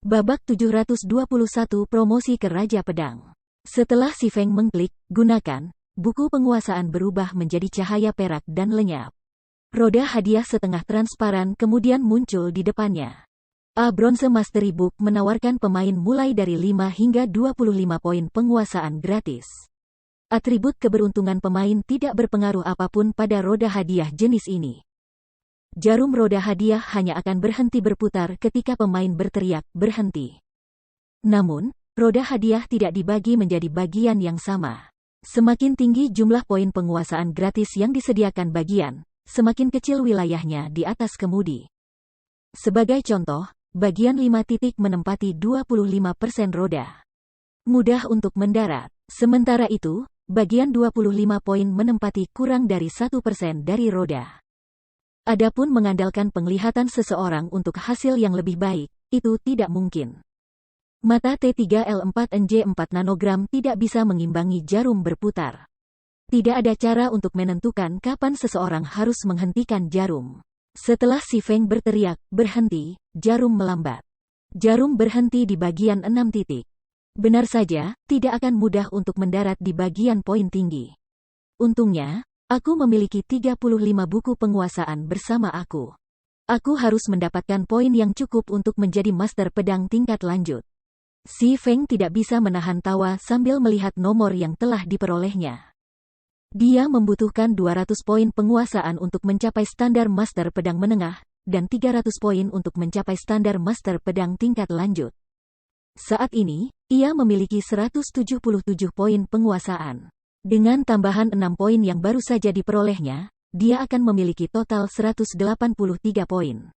Babak 721 promosi ke Raja Pedang. Setelah si Feng mengklik, gunakan, buku penguasaan berubah menjadi cahaya perak dan lenyap. Roda hadiah setengah transparan kemudian muncul di depannya. A Bronze Mastery Book menawarkan pemain mulai dari 5 hingga 25 poin penguasaan gratis. Atribut keberuntungan pemain tidak berpengaruh apapun pada roda hadiah jenis ini. Jarum roda hadiah hanya akan berhenti berputar ketika pemain berteriak, berhenti. Namun, roda hadiah tidak dibagi menjadi bagian yang sama. Semakin tinggi jumlah poin penguasaan gratis yang disediakan bagian, semakin kecil wilayahnya di atas kemudi. Sebagai contoh, bagian 5 titik menempati 25% roda. Mudah untuk mendarat. Sementara itu, bagian 25 poin menempati kurang dari 1% dari roda. Adapun mengandalkan penglihatan seseorang untuk hasil yang lebih baik, itu tidak mungkin. Mata T3L4NJ4 nanogram tidak bisa mengimbangi jarum berputar. Tidak ada cara untuk menentukan kapan seseorang harus menghentikan jarum. Setelah si Feng berteriak, berhenti, jarum melambat. Jarum berhenti di bagian 6 titik. Benar saja, tidak akan mudah untuk mendarat di bagian poin tinggi. Untungnya, aku memiliki 35 buku penguasaan bersama aku. Aku harus mendapatkan poin yang cukup untuk menjadi master pedang tingkat lanjut. Si Feng tidak bisa menahan tawa sambil melihat nomor yang telah diperolehnya. Dia membutuhkan 200 poin penguasaan untuk mencapai standar master pedang menengah, dan 300 poin untuk mencapai standar master pedang tingkat lanjut. Saat ini, ia memiliki 177 poin penguasaan. Dengan tambahan 6 poin yang baru saja diperolehnya, dia akan memiliki total 183 poin.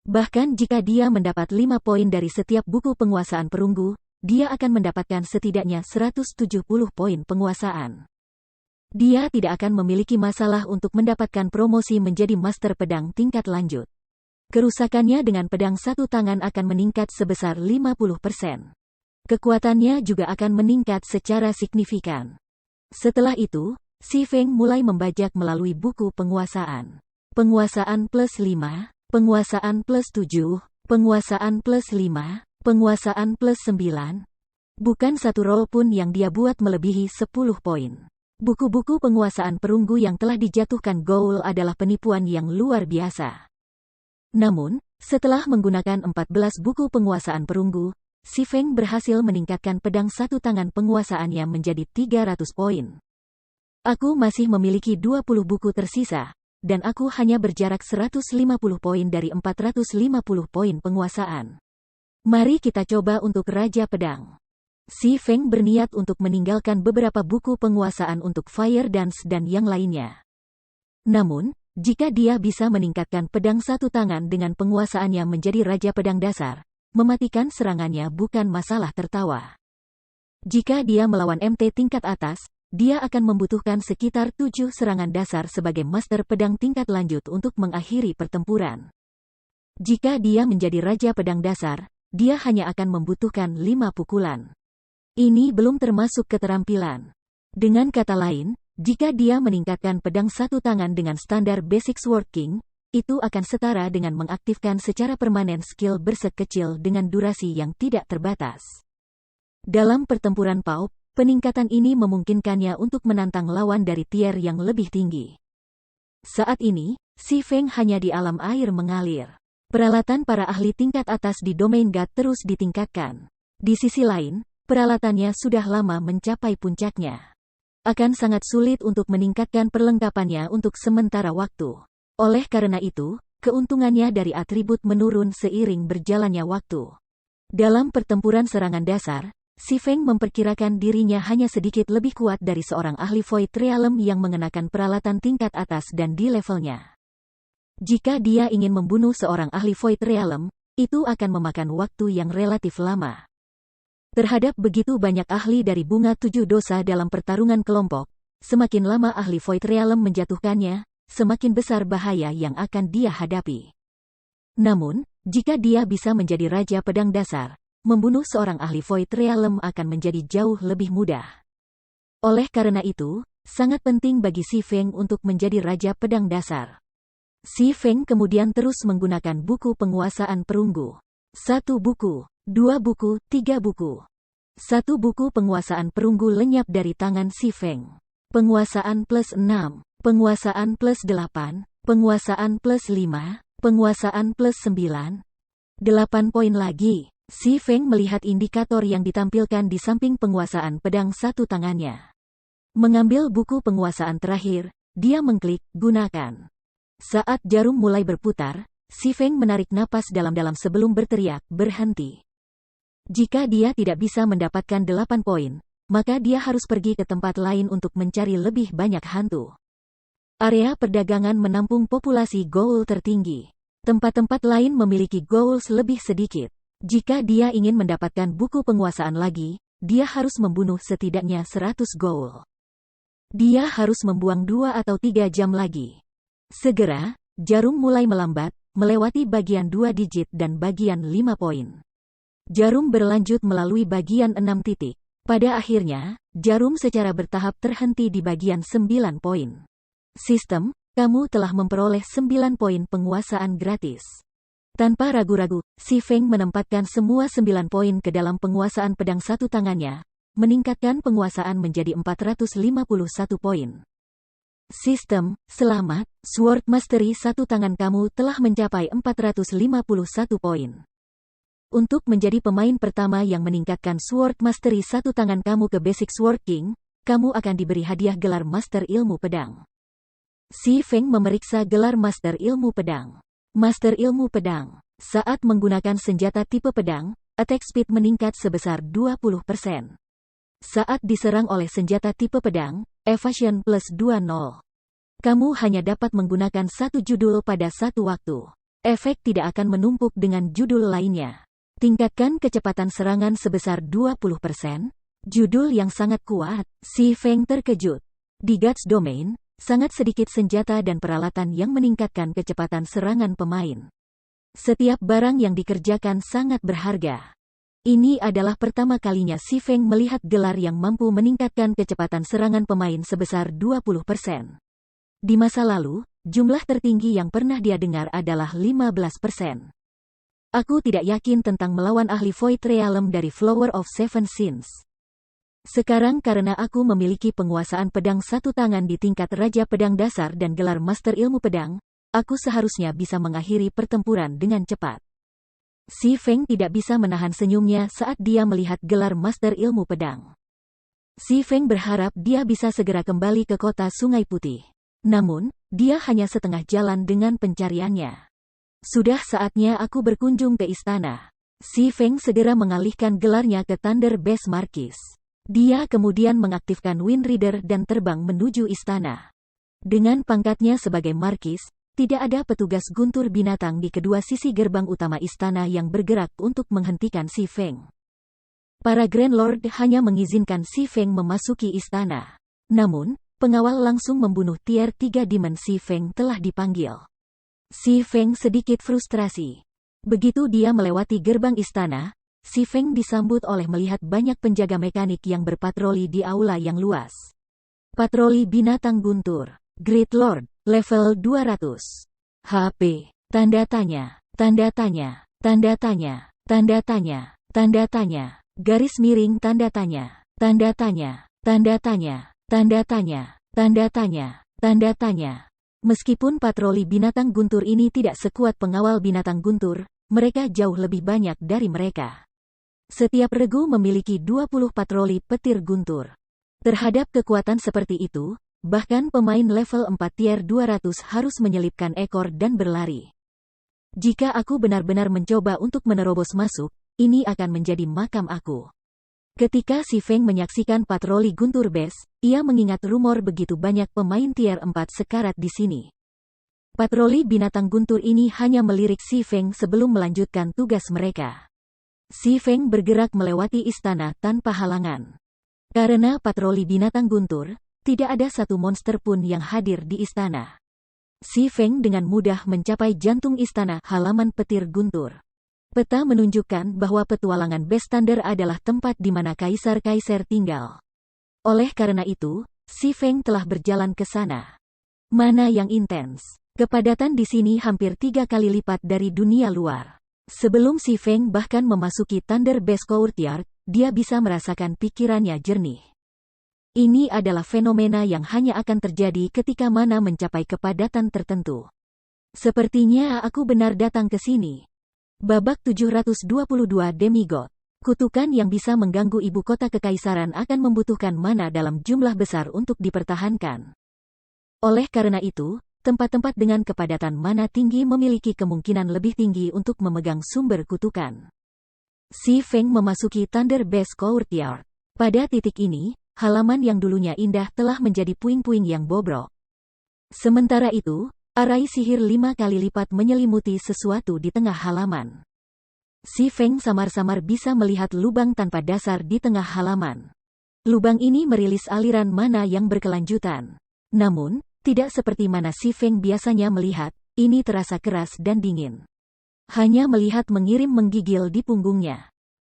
Bahkan jika dia mendapat 5 poin dari setiap buku penguasaan perunggu, dia akan mendapatkan setidaknya 170 poin penguasaan. Dia tidak akan memiliki masalah untuk mendapatkan promosi menjadi master pedang tingkat lanjut. Kerusakannya dengan pedang satu tangan akan meningkat sebesar 50%. Kekuatannya juga akan meningkat secara signifikan. Setelah itu, si Feng mulai membajak melalui buku penguasaan. Penguasaan plus 5, penguasaan plus 7, penguasaan plus 5, penguasaan plus 9. Bukan satu roll pun yang dia buat melebihi 10 poin. Buku-buku penguasaan perunggu yang telah dijatuhkan Goul adalah penipuan yang luar biasa. Namun, setelah menggunakan 14 buku penguasaan perunggu, si Feng berhasil meningkatkan pedang satu tangan penguasaannya menjadi 300 poin. Aku masih memiliki 20 buku tersisa, dan aku hanya berjarak 150 poin dari 450 poin penguasaan. Mari kita coba untuk Raja Pedang. Si Feng berniat untuk meninggalkan beberapa buku penguasaan untuk Fire Dance dan yang lainnya. Namun, jika dia bisa meningkatkan pedang satu tangan dengan penguasaannya menjadi Raja Pedang dasar, mematikan serangannya bukan masalah tertawa. Jika dia melawan MT tingkat atas, dia akan membutuhkan sekitar 7 serangan dasar sebagai master pedang tingkat lanjut untuk mengakhiri pertempuran. Jika dia menjadi Raja Pedang dasar, dia hanya akan membutuhkan 5 pukulan. Ini belum termasuk keterampilan. Dengan kata lain, jika dia meningkatkan pedang satu tangan dengan standar Basic Sword King, itu akan setara dengan mengaktifkan secara permanen skill berserk kecil dengan durasi yang tidak terbatas. Dalam pertempuran paup, peningkatan ini memungkinkannya untuk menantang lawan dari tier yang lebih tinggi. Saat ini, si Feng hanya di alam air mengalir. Peralatan para ahli tingkat atas di domain God terus ditingkatkan. Di sisi lain, peralatannya sudah lama mencapai puncaknya. Akan sangat sulit untuk meningkatkan perlengkapannya untuk sementara waktu. Oleh karena itu, keuntungannya dari atribut menurun seiring berjalannya waktu. Dalam pertempuran serangan dasar, si Feng memperkirakan dirinya hanya sedikit lebih kuat dari seorang ahli Void Realm yang mengenakan peralatan tingkat atas dan di levelnya. Jika dia ingin membunuh seorang ahli Void Realm, itu akan memakan waktu yang relatif lama. Terhadap begitu banyak ahli dari bunga 7 dosa dalam pertarungan kelompok, semakin lama ahli Void Realm menjatuhkannya, semakin besar bahaya yang akan dia hadapi. Namun, jika dia bisa menjadi Raja Pedang dasar, membunuh seorang ahli Void Realm akan menjadi jauh lebih mudah. Oleh karena itu, sangat penting bagi si Feng untuk menjadi Raja Pedang dasar. Si Feng kemudian terus menggunakan buku penguasaan perunggu. 1 buku. 2 buku, 3 buku. 1 buku penguasaan perunggu lenyap dari tangan si Feng. Penguasaan plus 6, penguasaan plus 8, penguasaan plus 5, penguasaan plus 9. 8 poin lagi. Si Feng melihat indikator yang ditampilkan di samping penguasaan pedang satu tangannya. Mengambil buku penguasaan terakhir, dia mengklik gunakan. Saat jarum mulai berputar, si Feng menarik napas dalam-dalam sebelum berteriak berhenti. Jika dia tidak bisa mendapatkan 8 poin, maka dia harus pergi ke tempat lain untuk mencari lebih banyak hantu. Area perdagangan menampung populasi ghoul tertinggi. Tempat-tempat lain memiliki ghouls lebih sedikit. Jika dia ingin mendapatkan buku penguasaan lagi, dia harus membunuh setidaknya 100 ghoul. Dia harus membuang 2 atau 3 jam lagi. Segera, jarum mulai melambat, melewati bagian 2 digit dan bagian 5 poin. Jarum berlanjut melalui bagian 6 titik. Pada akhirnya, jarum secara bertahap terhenti di bagian 9 poin. Sistem, kamu telah memperoleh 9 poin penguasaan gratis. Tanpa ragu-ragu, si Feng menempatkan semua 9 poin ke dalam penguasaan pedang satu tangannya, meningkatkan penguasaan menjadi 451 poin. Sistem, selamat, Sword Mastery satu tangan kamu telah mencapai 451 poin. Untuk menjadi pemain pertama yang meningkatkan Sword Mastery satu tangan kamu ke Basic Sword King, kamu akan diberi hadiah gelar Master Ilmu Pedang. Si Feng memeriksa gelar Master Ilmu Pedang. Master Ilmu Pedang. Saat menggunakan senjata tipe pedang, attack speed meningkat sebesar 20%. Saat diserang oleh senjata tipe pedang, evasion plus 20. Kamu hanya dapat menggunakan satu judul pada satu waktu. Efek tidak akan menumpuk dengan judul lainnya. Tingkatkan kecepatan serangan sebesar 20%. Judul yang sangat kuat. Si Feng terkejut. Di Guts Domain, sangat sedikit senjata dan peralatan yang meningkatkan kecepatan serangan pemain. Setiap barang yang dikerjakan sangat berharga. Ini adalah pertama kalinya si Feng melihat gelar yang mampu meningkatkan kecepatan serangan pemain sebesar 20%. Di masa lalu, jumlah tertinggi yang pernah dia dengar adalah 15%. Aku tidak yakin tentang melawan ahli Void Realm dari Flower of Seven Sins. Sekarang karena aku memiliki penguasaan pedang satu tangan di tingkat Raja Pedang Dasar dan gelar Master Ilmu Pedang, aku seharusnya bisa mengakhiri pertempuran dengan cepat. Si Feng tidak bisa menahan senyumnya saat dia melihat gelar Master Ilmu Pedang. Si Feng berharap dia bisa segera kembali ke kota Sungai Putih. Namun, dia hanya setengah jalan dengan pencariannya. Sudah saatnya aku berkunjung ke istana. Si Feng segera mengalihkan gelarnya ke Thunder Base Marquis. Dia kemudian mengaktifkan Wind Reader dan terbang menuju istana. Dengan pangkatnya sebagai Marquis, tidak ada petugas guntur binatang di kedua sisi gerbang utama istana yang bergerak untuk menghentikan si Feng. Para Grand Lord hanya mengizinkan si Feng memasuki istana. Namun, pengawal langsung membunuh Tier 3 Demon. Si Feng telah dipanggil. Si Feng sedikit frustrasi. Begitu dia melewati gerbang istana, si Feng disambut oleh melihat banyak penjaga mekanik yang berpatroli di aula yang luas. Patroli binatang guntur. Great Lord, level 200. HP. Tanda tanya, tanda tanya, tanda tanya, tanda tanya, tanda tanya, garis miring tanda tanya, tanda tanya, tanda tanya, tanda tanya, tanda tanya, tanda tanya. Meskipun patroli binatang guntur ini tidak sekuat pengawal binatang guntur, mereka jauh lebih banyak dari mereka. Setiap regu memiliki 20 patroli petir guntur. Terhadap kekuatan seperti itu, bahkan pemain level 4 tier 200 harus menyelipkan ekor dan berlari. Jika aku benar-benar mencoba untuk menerobos masuk, ini akan menjadi makam aku. Ketika si Feng menyaksikan patroli guntur base, ia mengingat rumor begitu banyak pemain tier 4 sekarat di sini. Patroli binatang guntur ini hanya melirik si Feng sebelum melanjutkan tugas mereka. Si Feng bergerak melewati istana tanpa halangan. Karena patroli binatang guntur, tidak ada satu monster pun yang hadir di istana. Si Feng dengan mudah mencapai jantung istana halaman petir guntur. Peta menunjukkan bahwa petualangan Base Thunder adalah tempat di mana kaisar-kaisar tinggal. Oleh karena itu, si Feng telah berjalan ke sana. Mana yang intens? Kepadatan di sini hampir 3 kali lipat dari dunia luar. Sebelum si Feng bahkan memasuki Thunder Base Courtyard, dia bisa merasakan pikirannya jernih. Ini adalah fenomena yang hanya akan terjadi ketika mana mencapai kepadatan tertentu. Sepertinya aku benar datang ke sini. Babak 722 Demigod. Kutukan yang bisa mengganggu ibu kota kekaisaran akan membutuhkan mana dalam jumlah besar untuk dipertahankan. Oleh karena itu, tempat-tempat dengan kepadatan mana tinggi memiliki kemungkinan lebih tinggi untuk memegang sumber kutukan. Si Feng memasuki Thunder Base Courtyard. Pada titik ini, halaman yang dulunya indah telah menjadi puing-puing yang bobrok. Sementara itu, arai sihir 5 kali lipat menyelimuti sesuatu di tengah halaman. Si Feng samar-samar bisa melihat lubang tanpa dasar di tengah halaman. Lubang ini merilis aliran mana yang berkelanjutan. Namun, tidak seperti mana si Feng biasanya melihat, ini terasa keras dan dingin. Hanya melihat mengirim menggigil di punggungnya.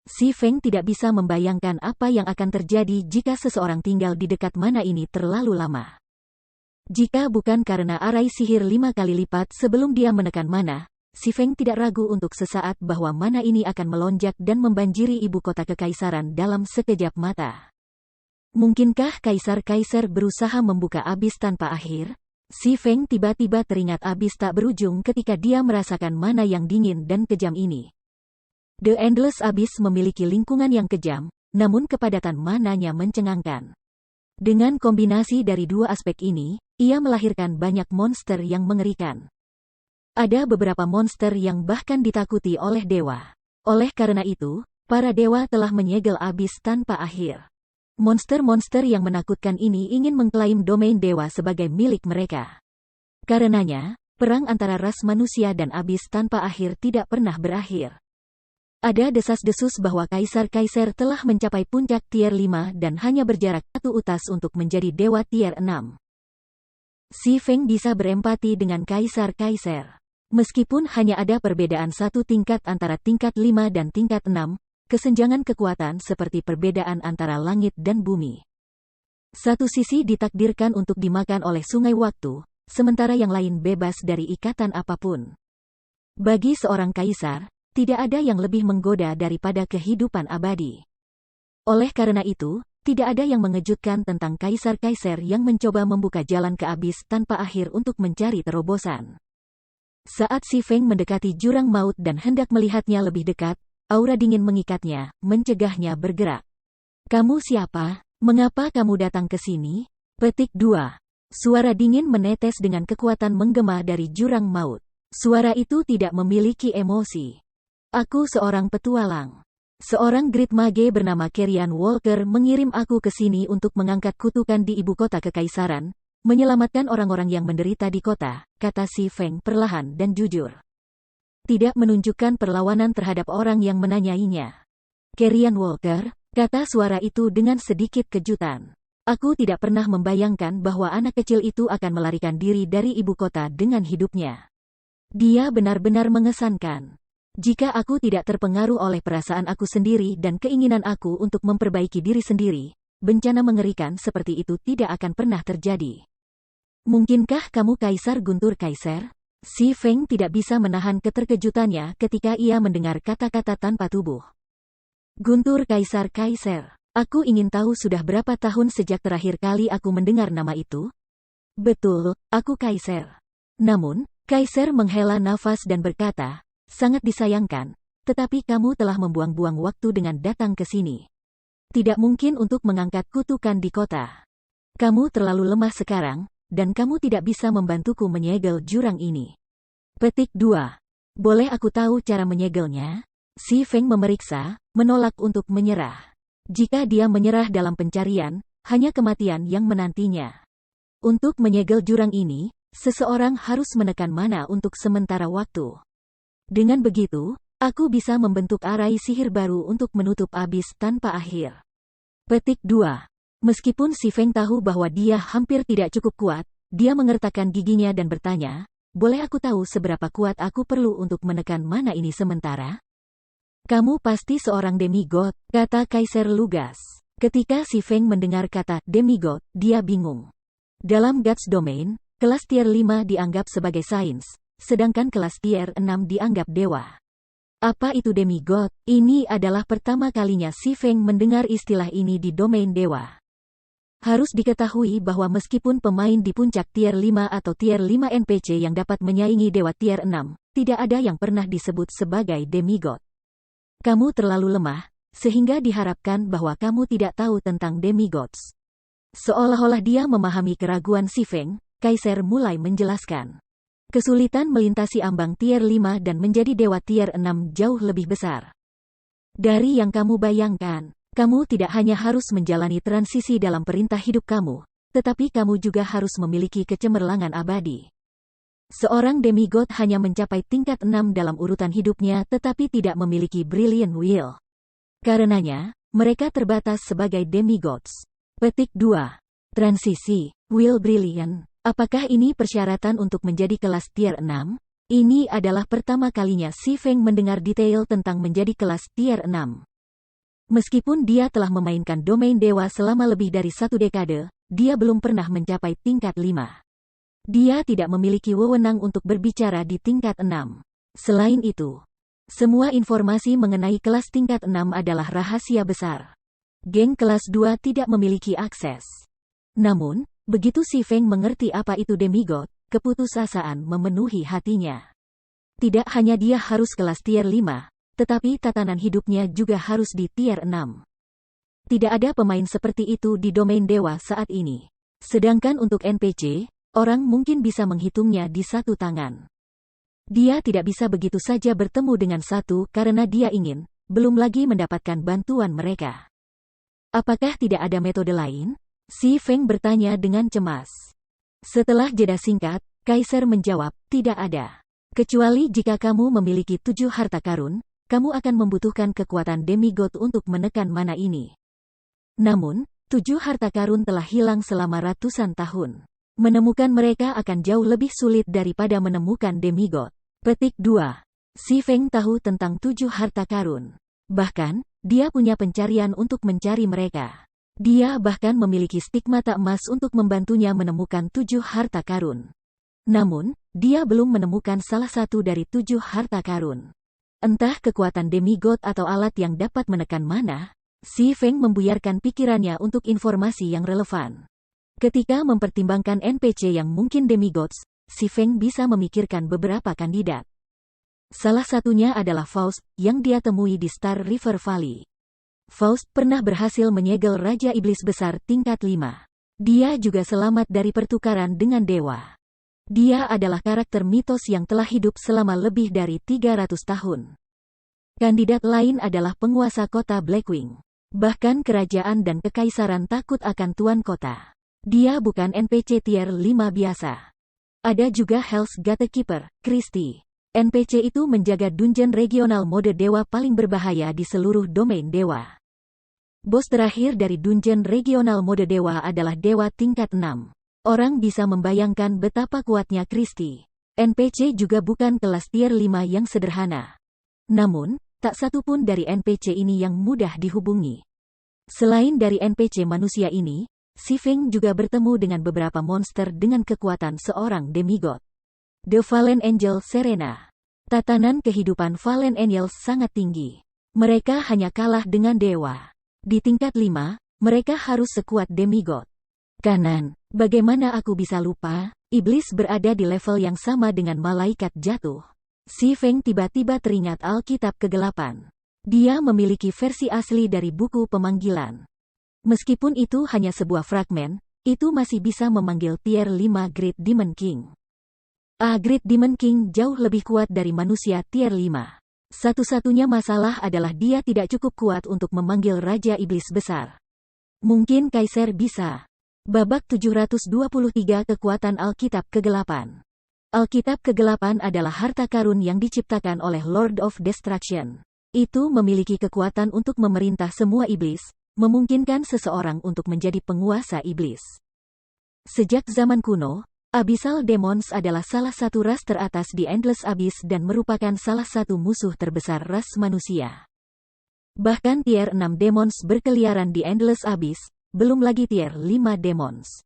Si Feng tidak bisa membayangkan apa yang akan terjadi jika seseorang tinggal di dekat mana ini terlalu lama. Jika bukan karena arai sihir 5 kali lipat sebelum dia menekan mana, si Feng tidak ragu untuk sesaat bahwa mana ini akan melonjak dan membanjiri ibu kota kekaisaran dalam sekejap mata. Mungkinkah kaisar-kaisar berusaha membuka abyss tanpa akhir? Si Feng tiba-tiba teringat abyss tak berujung ketika dia merasakan mana yang dingin dan kejam ini. The Endless Abyss memiliki lingkungan yang kejam, namun kepadatan mananya mencengangkan. Dengan kombinasi dari dua aspek ini, ia melahirkan banyak monster yang mengerikan. Ada beberapa monster yang bahkan ditakuti oleh dewa. Oleh karena itu, para dewa telah menyegel abyss tanpa akhir. Monster-monster yang menakutkan ini ingin mengklaim domain dewa sebagai milik mereka. Karenanya, perang antara ras manusia dan abyss tanpa akhir tidak pernah berakhir. Ada desas-desus bahwa kaisar-kaisar telah mencapai puncak tier 5 dan hanya berjarak satu utas untuk menjadi dewa tier 6. Si Feng bisa berempati dengan kaisar-kaisar. Meskipun hanya ada perbedaan satu tingkat antara tingkat 5 dan tingkat 6, kesenjangan kekuatan seperti perbedaan antara langit dan bumi. Satu sisi ditakdirkan untuk dimakan oleh sungai waktu, sementara yang lain bebas dari ikatan apapun. Bagi seorang kaisar, tidak ada yang lebih menggoda daripada kehidupan abadi. Oleh karena itu, tidak ada yang mengejutkan tentang kaisar-kaisar yang mencoba membuka jalan ke abyss tanpa akhir untuk mencari terobosan. Saat si Feng mendekati jurang maut dan hendak melihatnya lebih dekat, aura dingin mengikatnya, mencegahnya bergerak. Kamu siapa? Mengapa kamu datang ke sini? Petik 2. Suara dingin menetes dengan kekuatan menggema dari jurang maut. Suara itu tidak memiliki emosi. Aku seorang petualang. Seorang Great Mage bernama Kerian Walker mengirim aku ke sini untuk mengangkat kutukan di ibu kota kekaisaran, menyelamatkan orang-orang yang menderita di kota, kata si Feng perlahan dan jujur. Tidak menunjukkan perlawanan terhadap orang yang menanyainya. Kerian Walker, kata suara itu dengan sedikit kejutan. Aku tidak pernah membayangkan bahwa anak kecil itu akan melarikan diri dari ibu kota dengan hidupnya. Dia benar-benar mengesankan. Jika aku tidak terpengaruh oleh perasaan aku sendiri dan keinginan aku untuk memperbaiki diri sendiri, bencana mengerikan seperti itu tidak akan pernah terjadi. Mungkinkah kamu Kaisar Guntur Kaiser? Si Feng tidak bisa menahan keterkejutannya ketika ia mendengar kata-kata tanpa tubuh. Guntur Kaiser. Aku ingin tahu sudah berapa tahun sejak terakhir kali aku mendengar nama itu? Betul, aku Kaiser. Namun, Kaiser menghela nafas dan berkata, sangat disayangkan, tetapi kamu telah membuang-buang waktu dengan datang ke sini. Tidak mungkin untuk mengangkat kutukan di kota. Kamu terlalu lemah sekarang, dan kamu tidak bisa membantuku menyegel jurang ini. Petik 2. Boleh aku tahu cara menyegelnya? Si Feng memeriksa, menolak untuk menyerah. Jika dia menyerah dalam pencarian, hanya kematian yang menantinya. Untuk menyegel jurang ini, seseorang harus menekan mana untuk sementara waktu. Dengan begitu, aku bisa membentuk arai sihir baru untuk menutup abyss tanpa akhir. Petik 2. Meskipun si Feng tahu bahwa dia hampir tidak cukup kuat, dia mengertakkan giginya dan bertanya, boleh aku tahu seberapa kuat aku perlu untuk menekan mana ini sementara? Kamu pasti seorang demigod, kata Kaiser lugas. Ketika si Feng mendengar kata demigod, dia bingung. Dalam Gods Domain, kelas tier 5 dianggap sebagai sains, sedangkan kelas tier 6 dianggap dewa. Apa itu demigod? Ini adalah pertama kalinya Si Feng mendengar istilah ini di domain dewa. Harus diketahui bahwa meskipun pemain di puncak tier 5 atau tier 5 NPC yang dapat menyaingi dewa tier 6, tidak ada yang pernah disebut sebagai demigod. Kamu terlalu lemah, sehingga diharapkan bahwa kamu tidak tahu tentang demigods. Seolah-olah dia memahami keraguan Si Feng, Kaiser mulai menjelaskan. Kesulitan melintasi ambang tier 5 dan menjadi dewa tier 6 jauh lebih besar. Dari yang kamu bayangkan, kamu tidak hanya harus menjalani transisi dalam perintah hidup kamu, tetapi kamu juga harus memiliki kecemerlangan abadi. Seorang demigod hanya mencapai tingkat 6 dalam urutan hidupnya tetapi tidak memiliki brilliant will. Karenanya, mereka terbatas sebagai demigods. Petik 2. Transisi, will brilliant. Apakah ini persyaratan untuk menjadi kelas tier 6? Ini adalah pertama kalinya Si Feng mendengar detail tentang menjadi kelas tier 6. Meskipun dia telah memainkan domain dewa selama lebih dari 1 dekade, dia belum pernah mencapai tingkat 5. Dia tidak memiliki wewenang untuk berbicara di tingkat 6. Selain itu, semua informasi mengenai kelas tingkat 6 adalah rahasia besar. Geng kelas 2 tidak memiliki akses. Namun, begitu Si Feng mengerti apa itu demigod, keputusasaan memenuhi hatinya. Tidak hanya dia harus kelas tier 5, tetapi tatanan hidupnya juga harus di tier 6. Tidak ada pemain seperti itu di domain dewa saat ini. Sedangkan untuk NPC, orang mungkin bisa menghitungnya di satu tangan. Dia tidak bisa begitu saja bertemu dengan satu karena dia ingin, belum lagi mendapatkan bantuan mereka. Apakah tidak ada metode lain? Si Feng bertanya dengan cemas. Setelah jeda singkat, Kaiser menjawab, tidak ada. Kecuali jika kamu memiliki 7 harta karun, kamu akan membutuhkan kekuatan demigod untuk menekan mana ini. Namun, 7 harta karun telah hilang selama ratusan tahun. Menemukan mereka akan jauh lebih sulit daripada menemukan demigod. Petik 2. Si Feng tahu tentang 7 harta karun. Bahkan, dia punya pencarian untuk mencari mereka. Dia bahkan memiliki stigmata emas untuk membantunya menemukan 7 harta karun. Namun, dia belum menemukan salah satu dari 7 harta karun. Entah kekuatan demigod atau alat yang dapat menekan mana, Si Feng membuyarkan pikirannya untuk informasi yang relevan. Ketika mempertimbangkan NPC yang mungkin demigods, Si Feng bisa memikirkan beberapa kandidat. Salah satunya adalah Faust, yang dia temui di Star River Valley. Faust pernah berhasil menyegel Raja Iblis Besar tingkat 5. Dia juga selamat dari pertukaran dengan dewa. Dia adalah karakter mitos yang telah hidup selama lebih dari 300 tahun. Kandidat lain adalah penguasa kota Blackwing. Bahkan kerajaan dan kekaisaran takut akan tuan kota. Dia bukan NPC tier 5 biasa. Ada juga Hell's Gatekeeper, Christie. NPC itu menjaga dungeon regional mode dewa paling berbahaya di seluruh domain dewa. Bos terakhir dari dungeon regional mode dewa adalah dewa tingkat 6. Orang bisa membayangkan betapa kuatnya Christie. NPC juga bukan kelas tier 5 yang sederhana. Namun, tak satu pun dari NPC ini yang mudah dihubungi. Selain dari NPC manusia ini, Si Feng juga bertemu dengan beberapa monster dengan kekuatan seorang demigod. The Fallen Angel Serena. Tatanan kehidupan Fallen Angels sangat tinggi. Mereka hanya kalah dengan dewa. Di tingkat 5, mereka harus sekuat demigod. Kanan, bagaimana aku bisa lupa? Iblis berada di level yang sama dengan malaikat jatuh. Si Feng tiba-tiba teringat Alkitab Kegelapan. Dia memiliki versi asli dari buku pemanggilan. Meskipun itu hanya sebuah fragmen, itu masih bisa memanggil tier 5 Great Demon King. Great Demon King jauh lebih kuat dari manusia tier 5. Satu-satunya masalah adalah dia tidak cukup kuat untuk memanggil Raja Iblis Besar. Mungkin Kaiser bisa. Babak 723 Kekuatan Alkitab Kegelapan. Alkitab Kegelapan adalah harta karun yang diciptakan oleh Lord of Destruction. Itu memiliki kekuatan untuk memerintah semua iblis, memungkinkan seseorang untuk menjadi penguasa iblis. Sejak zaman kuno, Abyssal Demons adalah salah satu ras teratas di Endless Abyss dan merupakan salah satu musuh terbesar ras manusia. Bahkan tier 6 Demons berkeliaran di Endless Abyss, belum lagi tier 5 Demons.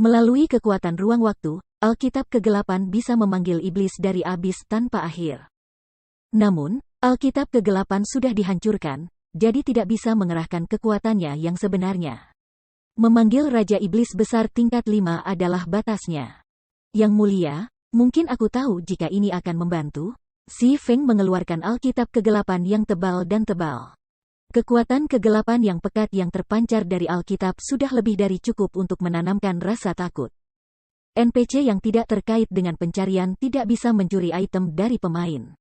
Melalui kekuatan ruang waktu, Alkitab Kegelapan bisa memanggil iblis dari Abyss tanpa akhir. Namun, Alkitab kegelapan sudah dihancurkan, jadi tidak bisa mengerahkan kekuatannya yang sebenarnya. Memanggil Raja Iblis Besar tingkat 5 adalah batasnya. Yang mulia, mungkin aku tahu jika ini akan membantu. Si Feng mengeluarkan Alkitab kegelapan yang tebal dan tebal. Kekuatan kegelapan yang pekat yang terpancar dari Alkitab sudah lebih dari cukup untuk menanamkan rasa takut. NPC yang tidak terkait dengan pencarian tidak bisa mencuri item dari pemain.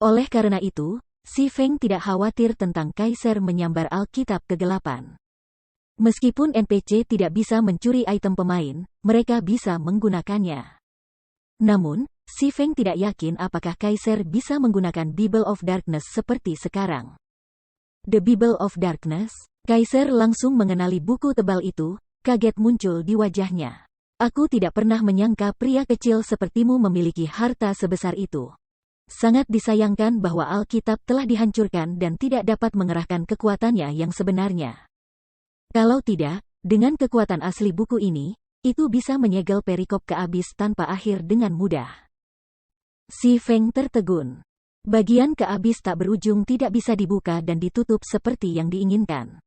Oleh karena itu, si Feng tidak khawatir tentang Kaiser menyambar Alkitab kegelapan. Meskipun NPC tidak bisa mencuri item pemain, mereka bisa menggunakannya. Namun, si Feng tidak yakin apakah Kaiser bisa menggunakan Bible of Darkness seperti sekarang. The Bible of Darkness? Kaiser langsung mengenali buku tebal itu, kaget muncul di wajahnya. Aku tidak pernah menyangka pria kecil sepertimu memiliki harta sebesar itu. Sangat disayangkan bahwa Alkitab telah dihancurkan dan tidak dapat mengerahkan kekuatannya yang sebenarnya. Kalau tidak, dengan kekuatan asli buku ini, itu bisa menyegel perikop ke abis tanpa akhir dengan mudah. Si Feng tertegun. Bagian ke abis tak berujung tidak bisa dibuka dan ditutup seperti yang diinginkan.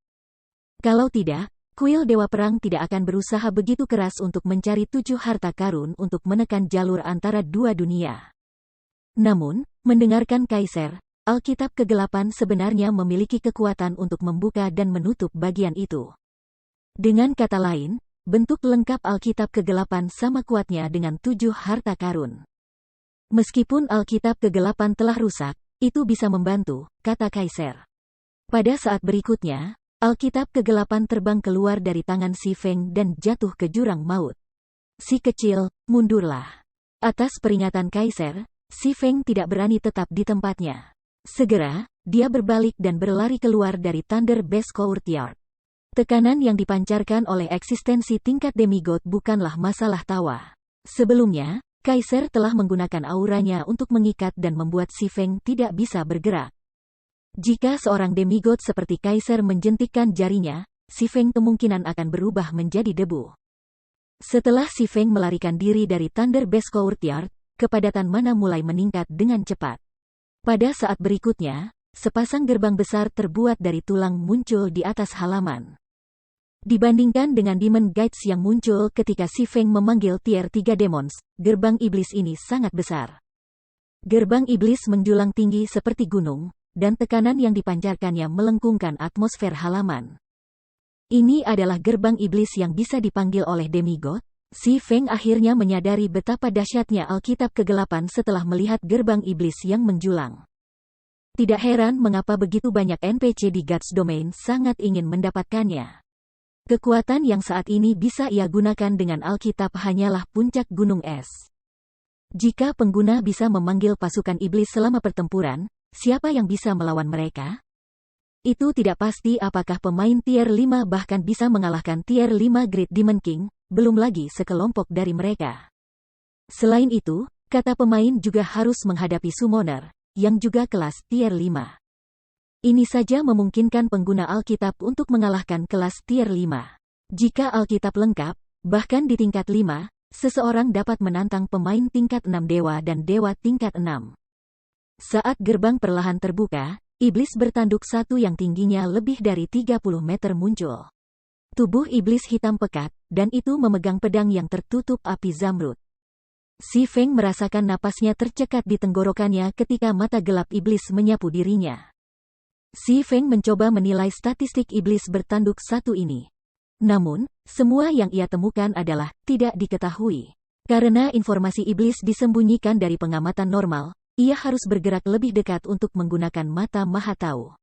Kalau tidak, kuil Dewa Perang tidak akan berusaha begitu keras untuk mencari 7 harta karun untuk menekan jalur antara dua dunia. Namun, mendengarkan Kaiser, Alkitab kegelapan sebenarnya memiliki kekuatan untuk membuka dan menutup bagian itu. Dengan kata lain, bentuk lengkap Alkitab kegelapan sama kuatnya dengan 7 harta karun. Meskipun Alkitab kegelapan telah rusak, itu bisa membantu, kata Kaiser. Pada saat berikutnya, Alkitab kegelapan terbang keluar dari tangan si Feng dan jatuh ke jurang maut. Si kecil, mundurlah. Atas peringatan Kaiser, si Feng tidak berani tetap di tempatnya. Segera, dia berbalik dan berlari keluar dari Thunder Base Courtyard. Tekanan yang dipancarkan oleh eksistensi tingkat demigod bukanlah masalah tawa. Sebelumnya, Kaiser telah menggunakan auranya untuk mengikat dan membuat si Feng tidak bisa bergerak. Jika seorang demigod seperti Kaiser menjentikkan jarinya, si Feng kemungkinan akan berubah menjadi debu. Setelah si Feng melarikan diri dari Thunder Base Courtyard, kepadatan mana mulai meningkat dengan cepat. Pada saat berikutnya, sepasang gerbang besar terbuat dari tulang muncul di atas halaman. Dibandingkan dengan Demon Guides yang muncul ketika si Feng memanggil Tier 3 Demons, gerbang iblis ini sangat besar. Gerbang iblis menjulang tinggi seperti gunung, dan tekanan yang dipancarkannya melengkungkan atmosfer halaman. Ini adalah gerbang iblis yang bisa dipanggil oleh demigod. Si Feng akhirnya menyadari betapa dahsyatnya Alkitab kegelapan setelah melihat gerbang iblis yang menjulang. Tidak heran mengapa begitu banyak NPC di Gods Domain sangat ingin mendapatkannya. Kekuatan yang saat ini bisa ia gunakan dengan Alkitab hanyalah puncak gunung es. Jika pengguna bisa memanggil pasukan iblis selama pertempuran, siapa yang bisa melawan mereka? Itu tidak pasti apakah pemain tier 5 bahkan bisa mengalahkan tier 5 Great Demon King, belum lagi sekelompok dari mereka. Selain itu, kata pemain juga harus menghadapi summoner, yang juga kelas tier 5. Ini saja memungkinkan pengguna Alkitab untuk mengalahkan kelas tier 5. Jika Alkitab lengkap, bahkan di tingkat 5, seseorang dapat menantang pemain tingkat 6 dewa dan dewa tingkat 6. Saat gerbang perlahan terbuka, iblis bertanduk satu yang tingginya lebih dari 30 meter muncul. Tubuh iblis hitam pekat, dan itu memegang pedang yang tertutup api zamrud. Si Feng merasakan napasnya tercekat di tenggorokannya ketika mata gelap iblis menyapu dirinya. Si Feng mencoba menilai statistik iblis bertanduk satu ini. Namun, semua yang ia temukan adalah tidak diketahui. Karena informasi iblis disembunyikan dari pengamatan normal, ia harus bergerak lebih dekat untuk menggunakan mata maha tahu.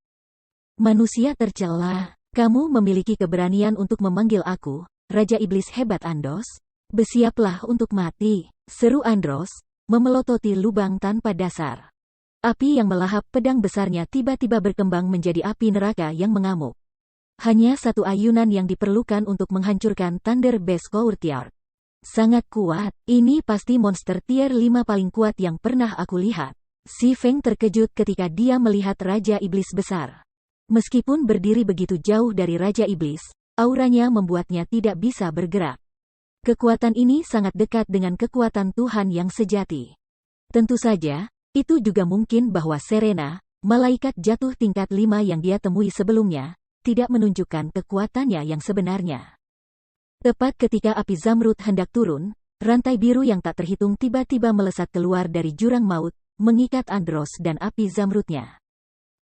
Manusia tercela, kamu memiliki keberanian untuk memanggil aku, Raja Iblis Hebat Andos? Bersiaplah untuk mati, seru Andros, memelototi lubang tanpa dasar. Api yang melahap pedang besarnya tiba-tiba berkembang menjadi api neraka yang mengamuk. Hanya satu ayunan yang diperlukan untuk menghancurkan Thunder Base Courtyard. Sangat kuat, ini pasti monster tier 5 paling kuat yang pernah aku lihat. Si Feng terkejut ketika dia melihat Raja Iblis besar. Meskipun berdiri begitu jauh dari Raja Iblis, auranya membuatnya tidak bisa bergerak. Kekuatan ini sangat dekat dengan kekuatan Tuhan yang sejati. Tentu saja, itu juga mungkin bahwa Serena, malaikat jatuh tingkat 5 yang dia temui sebelumnya, tidak menunjukkan kekuatannya yang sebenarnya. Tepat ketika api Zamrud hendak turun, rantai biru yang tak terhitung tiba-tiba melesat keluar dari jurang maut, mengikat Andros dan api Zamrudnya.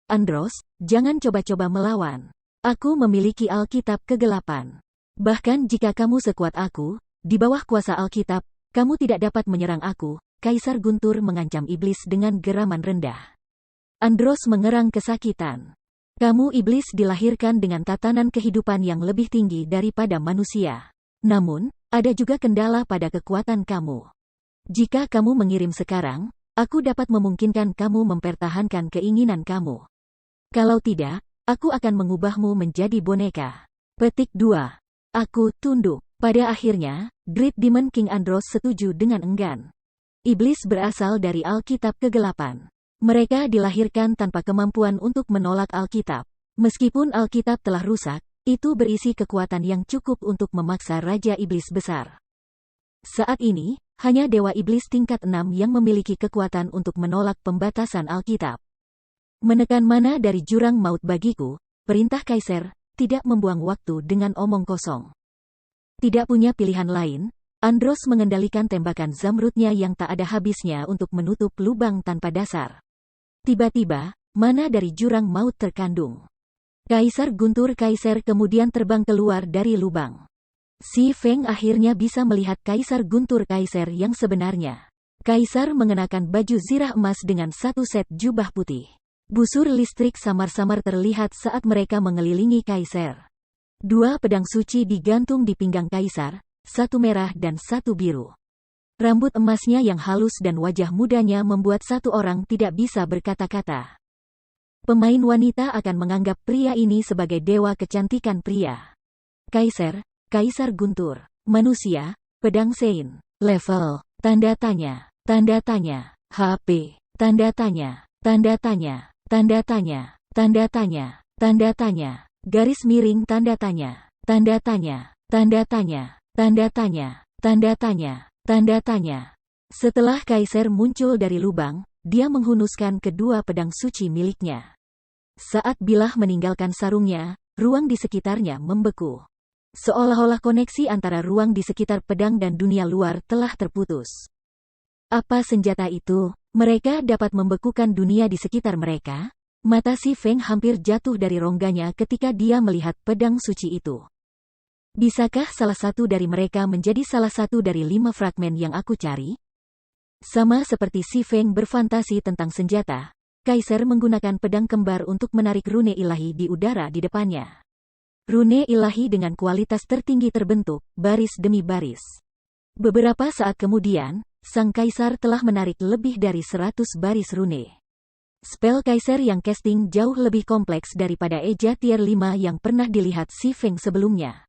Andros, jangan coba-coba melawan. Aku memiliki Alkitab kegelapan. Bahkan jika kamu sekuat aku, di bawah kuasa Alkitab, kamu tidak dapat menyerang aku, Kaisar Guntur mengancam iblis dengan geraman rendah. Andros mengerang kesakitan. Kamu iblis dilahirkan dengan tatanan kehidupan yang lebih tinggi daripada manusia. Namun, ada juga kendala pada kekuatan kamu. Jika kamu mengirim sekarang, aku dapat memungkinkan kamu mempertahankan keinginan kamu. Kalau tidak, aku akan mengubahmu menjadi boneka. Petik 2. Aku tunduk. Pada akhirnya, Great Demon King Andros setuju dengan enggan. Iblis berasal dari Alkitab kegelapan. Mereka dilahirkan tanpa kemampuan untuk menolak Alkitab. Meskipun Alkitab telah rusak, itu berisi kekuatan yang cukup untuk memaksa Raja Iblis besar. Saat ini, hanya Dewa Iblis tingkat 6 yang memiliki kekuatan untuk menolak pembatasan Alkitab. Menekan mana dari jurang maut bagiku, perintah Kaiser, tidak membuang waktu dengan omong kosong. Tidak punya pilihan lain, Andros mengendalikan tembakan Zamrudnya yang tak ada habisnya untuk menutup lubang tanpa dasar. Tiba-tiba, mana dari jurang maut terkandung. Kaisar Guntur Kaiser kemudian terbang keluar dari lubang. Si Feng akhirnya bisa melihat Kaisar Guntur Kaiser yang sebenarnya. Kaisar mengenakan baju zirah emas dengan satu set jubah putih. Busur listrik samar-samar terlihat saat mereka mengelilingi Kaiser. 2 pedang suci digantung di pinggang Kaisar, satu merah dan satu biru. Rambut emasnya yang halus dan wajah mudanya membuat satu orang tidak bisa berkata-kata. Pemain wanita akan menganggap pria ini sebagai dewa kecantikan pria. Kaisar Guntur. Manusia, pedang Sein. Level, tanda tanya, HP, tanda tanya, tanda tanya, garis miring tanda tanya, tanda tanya. Setelah Kaiser muncul dari lubang, dia menghunuskan kedua pedang suci miliknya. Saat Bilah meninggalkan sarungnya, ruang di sekitarnya membeku. Seolah-olah koneksi antara ruang di sekitar pedang dan dunia luar telah terputus. Apa senjata itu? Mereka dapat membekukan dunia di sekitar mereka? Mata si Feng hampir jatuh dari rongganya ketika dia melihat pedang suci itu. Bisakah salah satu dari mereka menjadi salah satu dari 5 fragmen yang aku cari? Sama seperti si Feng berfantasi tentang senjata, Kaiser menggunakan pedang kembar untuk menarik rune ilahi di udara di depannya. Rune ilahi dengan kualitas tertinggi terbentuk, baris demi baris. Beberapa saat kemudian, Sang Kaisar telah menarik lebih dari 100 baris rune. Spell Kaiser yang casting jauh lebih kompleks daripada Eja Tier 5 yang pernah dilihat si Feng sebelumnya.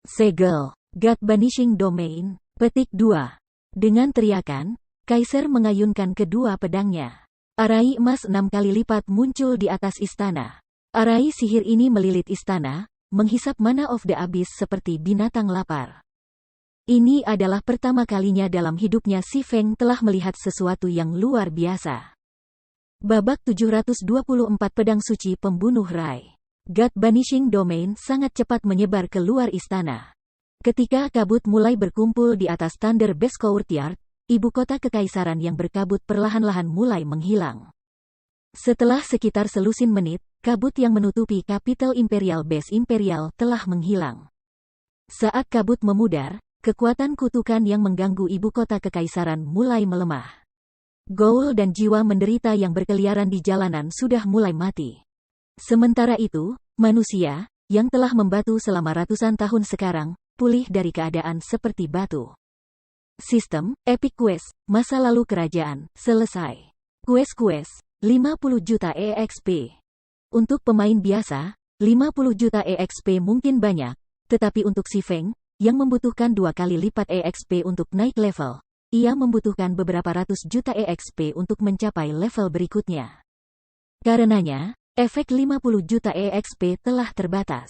Segel, God Banishing Domain, petik 2. Dengan teriakan, Kaiser mengayunkan kedua pedangnya. Arai emas 6 kali lipat muncul di atas istana. Arai sihir ini melilit istana, menghisap mana of the abyss seperti binatang lapar. Ini adalah pertama kalinya dalam hidupnya si Feng telah melihat sesuatu yang luar biasa. Babak 724 pedang suci pembunuh Rai. God Banishing Domain sangat cepat menyebar ke luar istana. Ketika kabut mulai berkumpul di atas Thunder Base Courtyard, ibu kota kekaisaran yang berkabut perlahan-lahan mulai menghilang. Setelah sekitar selusin menit, kabut yang menutupi Capital Imperial Base Imperial telah menghilang. Saat kabut memudar, kekuatan kutukan yang mengganggu ibu kota kekaisaran mulai melemah. Ghoul dan jiwa menderita yang berkeliaran di jalanan sudah mulai mati. Sementara itu, manusia, yang telah membatu selama ratusan tahun sekarang, pulih dari keadaan seperti batu. Sistem, Epic Quest, masa lalu kerajaan, selesai. Quest, 50 juta EXP. Untuk pemain biasa, 50 juta EXP mungkin banyak, tetapi untuk si Feng, yang membutuhkan 2 kali lipat EXP untuk naik level, ia membutuhkan beberapa ratus juta EXP untuk mencapai level berikutnya. Karenanya, efek 50 juta EXP telah terbatas.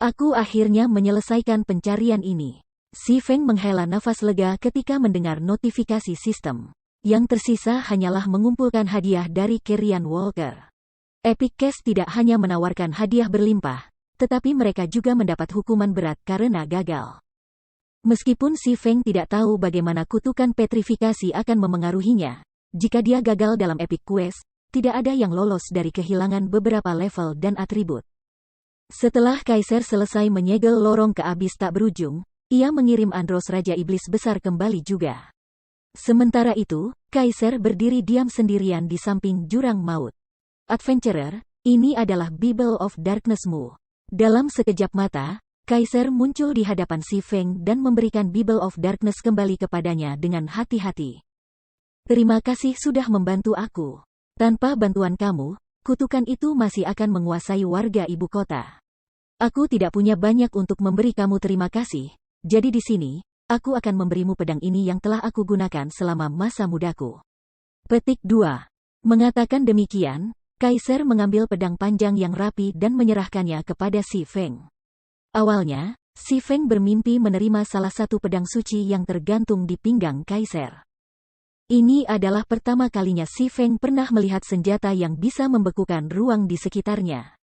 Aku akhirnya menyelesaikan pencarian ini. Si Feng menghela nafas lega ketika mendengar notifikasi sistem. yang tersisa hanyalah mengumpulkan hadiah dari Kerian Walker. Epic Case tidak hanya menawarkan hadiah berlimpah, tetapi mereka juga mendapat hukuman berat karena gagal. Meskipun Si Feng tidak tahu bagaimana kutukan petrifikasi akan memengaruhinya, jika dia gagal dalam Epic Quest, tidak ada yang lolos dari kehilangan beberapa level dan atribut. Setelah Kaiser selesai menyegel lorong ke abis tak berujung, ia mengirim Andros Raja Iblis Besar kembali juga. Sementara itu, Kaiser berdiri diam sendirian di samping jurang maut. Adventurer, ini adalah Bible of Darkness-mu. Dalam sekejap mata, Kaiser muncul di hadapan Si Feng dan memberikan Bible of Darkness kembali kepadanya dengan hati-hati. Terima kasih sudah membantu aku. Tanpa bantuan kamu, kutukan itu masih akan menguasai warga ibu kota. Aku tidak punya banyak untuk memberi kamu terima kasih, jadi di sini, aku akan memberimu pedang ini yang telah aku gunakan selama masa mudaku. Petik 2. Mengatakan demikian, Kaiser mengambil pedang panjang yang rapi dan menyerahkannya kepada Si Feng. Awalnya, Si Feng bermimpi menerima salah satu pedang suci yang tergantung di pinggang Kaiser. Ini adalah pertama kalinya Si Feng pernah melihat senjata yang bisa membekukan ruang di sekitarnya.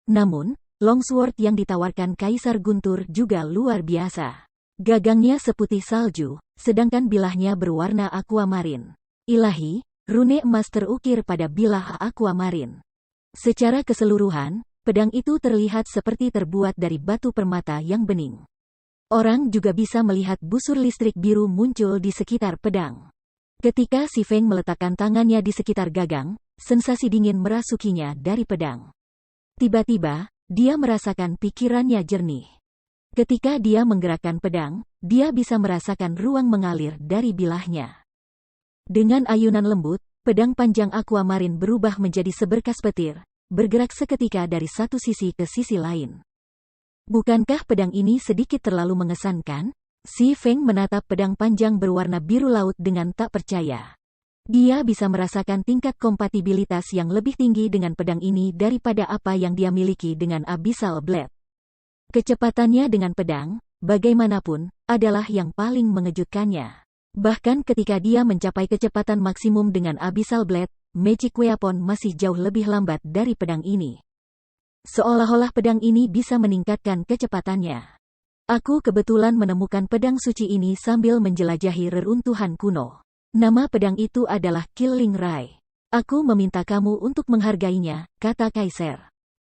Namun, longsword yang ditawarkan Kaisar Guntur juga luar biasa. Gagangnya seputih salju, sedangkan bilahnya berwarna aquamarine. Ilahi, rune emas terukir pada bilah aquamarine. Secara keseluruhan, pedang itu terlihat seperti terbuat dari batu permata yang bening. Orang juga bisa melihat busur listrik biru muncul di sekitar pedang. Ketika Si Feng meletakkan tangannya di sekitar gagang, sensasi dingin merasukinya dari pedang. Tiba-tiba, dia merasakan pikirannya jernih. Ketika dia menggerakkan pedang, dia bisa merasakan ruang mengalir dari bilahnya. Dengan ayunan lembut, pedang panjang aquamarine berubah menjadi seberkas petir, bergerak seketika dari satu sisi ke sisi lain. Bukankah pedang ini sedikit terlalu mengesankan? Si Feng menatap pedang panjang berwarna biru laut dengan tak percaya. Dia bisa merasakan tingkat kompatibilitas yang lebih tinggi dengan pedang ini daripada apa yang dia miliki dengan Abyssal Blade. Kecepatannya dengan pedang, bagaimanapun, adalah yang paling mengejutkannya. Bahkan ketika dia mencapai kecepatan maksimum dengan Abyssal Blade, Magic Weapon masih jauh lebih lambat dari pedang ini. Seolah-olah pedang ini bisa meningkatkan kecepatannya. Aku kebetulan menemukan pedang suci ini sambil menjelajahi reruntuhan kuno. Nama pedang itu adalah Killing Ray. Aku meminta kamu untuk menghargainya, kata Kaiser.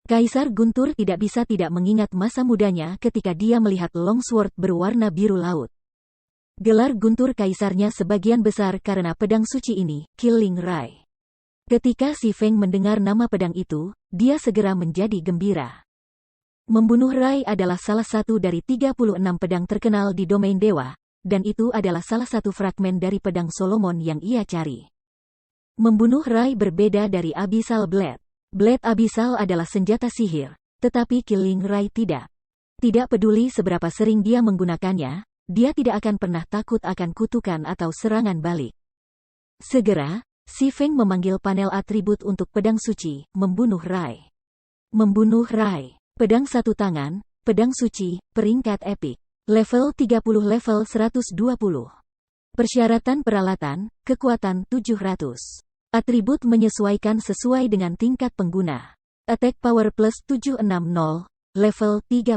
Kaisar Guntur tidak bisa tidak mengingat masa mudanya ketika dia melihat longsword berwarna biru laut. Gelar Guntur Kaisarnya sebagian besar karena pedang suci ini, Killing Ray. Ketika Si Feng mendengar nama pedang itu, dia segera menjadi gembira. Membunuh Rai adalah salah satu dari 36 pedang terkenal di domain dewa, dan itu adalah salah satu fragmen dari pedang Solomon yang ia cari. Membunuh Rai berbeda dari Abyssal Blade. Blade Abyssal adalah senjata sihir, tetapi Killing Rai tidak. Tidak peduli seberapa sering dia menggunakannya, dia tidak akan pernah takut akan kutukan atau serangan balik. Segera, Si Feng memanggil panel atribut untuk pedang suci, membunuh Rai. Membunuh Rai. Pedang satu tangan, pedang suci, peringkat epik. Level 30 level 120. Persyaratan peralatan, kekuatan 700. Atribut menyesuaikan sesuai dengan tingkat pengguna. Attack power plus 760, level 30.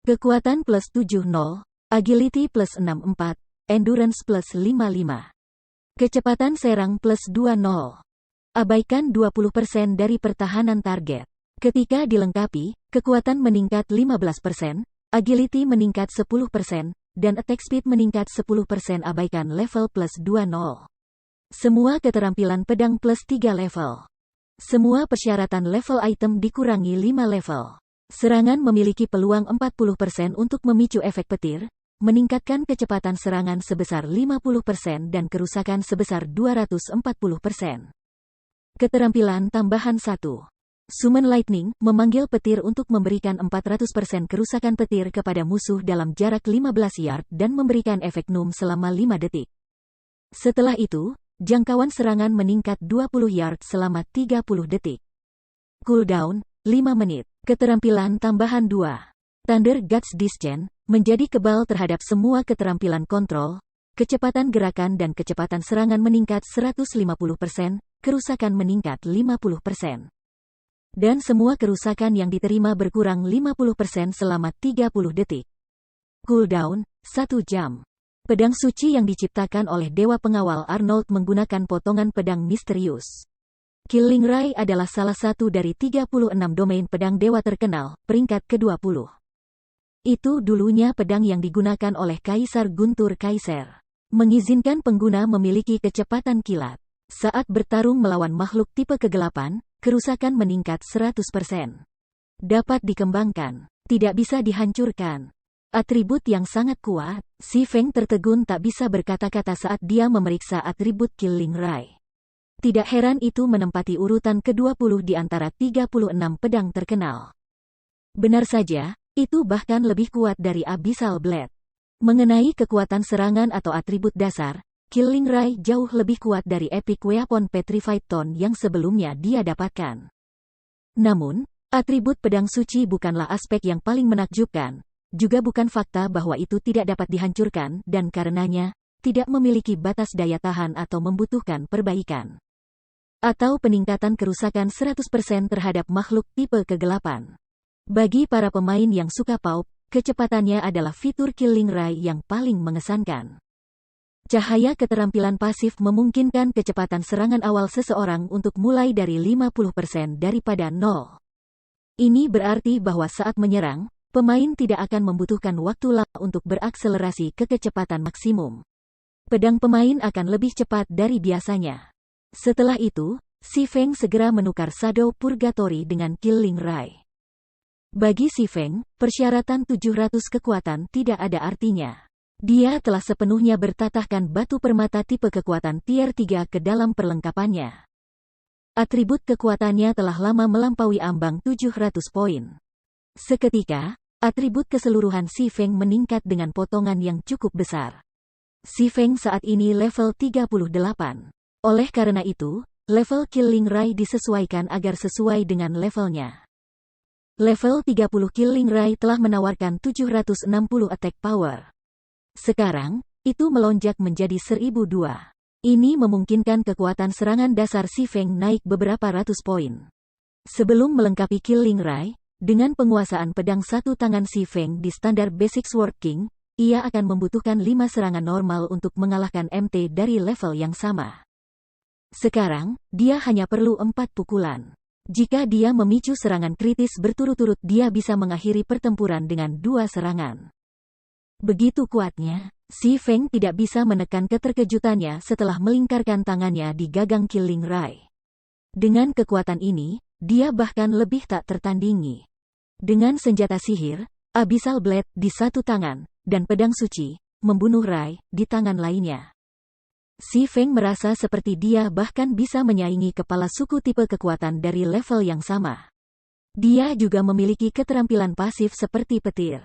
Kekuatan plus 70, agility plus 64, endurance plus 55. Kecepatan serang plus 20. Abaikan 20% dari pertahanan target. Ketika dilengkapi, kekuatan meningkat 15%, agility meningkat 10%, dan attack speed meningkat 10%. Abaikan level plus 20. Semua keterampilan pedang plus 3 level. Semua persyaratan level item dikurangi 5 level. Serangan memiliki peluang 40% untuk memicu efek petir, meningkatkan kecepatan serangan sebesar 50% dan kerusakan sebesar 240%. Keterampilan tambahan 1. Summon Lightning, memanggil petir untuk memberikan 400% kerusakan petir kepada musuh dalam jarak 15 yard dan memberikan efek NUM selama 5 detik. Setelah itu, jangkauan serangan meningkat 20 yard selama 30 detik. Cooldown, 5 menit. Keterampilan tambahan 2. Thunder Guts Discern, menjadi kebal terhadap semua keterampilan kontrol, kecepatan gerakan dan kecepatan serangan meningkat 150%, kerusakan meningkat 50%. Dan semua kerusakan yang diterima berkurang 50% selama 30 detik. Cooldown, 1 jam. Pedang suci yang diciptakan oleh Dewa Pengawal Arnold menggunakan potongan pedang misterius. Killing Ray adalah salah satu dari 36 domain pedang dewa terkenal, peringkat ke-20. Itu dulunya pedang yang digunakan oleh Kaisar Guntur Kaiser. Mengizinkan pengguna memiliki kecepatan kilat. Saat bertarung melawan makhluk tipe kegelapan, kerusakan meningkat 100%. Dapat dikembangkan, tidak bisa dihancurkan. Atribut yang sangat kuat, Si Feng tertegun tak bisa berkata-kata saat dia memeriksa atribut Killing Ray. Tidak heran itu menempati urutan ke-20 di antara 36 pedang terkenal. Benar saja, itu bahkan lebih kuat dari Abyssal Blade. Mengenai kekuatan serangan atau atribut dasar, Killing Ray jauh lebih kuat dari Epic Weapon Petrified Stone yang sebelumnya dia dapatkan. Namun, atribut pedang suci bukanlah aspek yang paling menakjubkan, juga bukan fakta bahwa itu tidak dapat dihancurkan dan karenanya, tidak memiliki batas daya tahan atau membutuhkan perbaikan. Atau peningkatan kerusakan 100% terhadap makhluk tipe kegelapan. Bagi para pemain yang suka paup, kecepatannya adalah fitur Killing Ray yang paling mengesankan. Cahaya keterampilan pasif memungkinkan kecepatan serangan awal seseorang untuk mulai dari 50% daripada 0. Ini berarti bahwa saat menyerang, pemain tidak akan membutuhkan waktu lama untuk berakselerasi ke kecepatan maksimum. Pedang pemain akan lebih cepat dari biasanya. Setelah itu, Si Feng segera menukar Shadow Purgatory dengan Killing Ray. Bagi Si Feng, persyaratan 700 kekuatan tidak ada artinya. Dia telah sepenuhnya bertatahkan batu permata tipe kekuatan tier 3 ke dalam perlengkapannya. Atribut kekuatannya telah lama melampaui ambang 700 poin. Seketika, atribut keseluruhan Si Feng meningkat dengan potongan yang cukup besar. Si Feng saat ini level 38. Oleh karena itu, level Killing Ray disesuaikan agar sesuai dengan levelnya. Level 30 Killing Ray telah menawarkan 760 attack power. Sekarang, itu melonjak menjadi 1002. Ini memungkinkan kekuatan serangan dasar Si Feng naik beberapa ratus poin. Sebelum melengkapi Killing Ray, dengan penguasaan pedang satu tangan Si Feng di standar Basic Sword King, ia akan membutuhkan 5 serangan normal untuk mengalahkan MT dari level yang sama. Sekarang, dia hanya perlu 4 pukulan. Jika dia memicu serangan kritis berturut-turut, dia bisa mengakhiri pertempuran dengan 2 serangan. Begitu kuatnya, Si Feng tidak bisa menekan keterkejutannya setelah melingkarkan tangannya di gagang Killing Ray. Dengan kekuatan ini, dia bahkan lebih tak tertandingi. Dengan senjata sihir, Abyssal Blade di satu tangan, dan pedang suci, membunuh Ray di tangan lainnya. Si Feng merasa seperti dia bahkan bisa menyaingi kepala suku tipe kekuatan dari level yang sama. Dia juga memiliki keterampilan pasif seperti petir.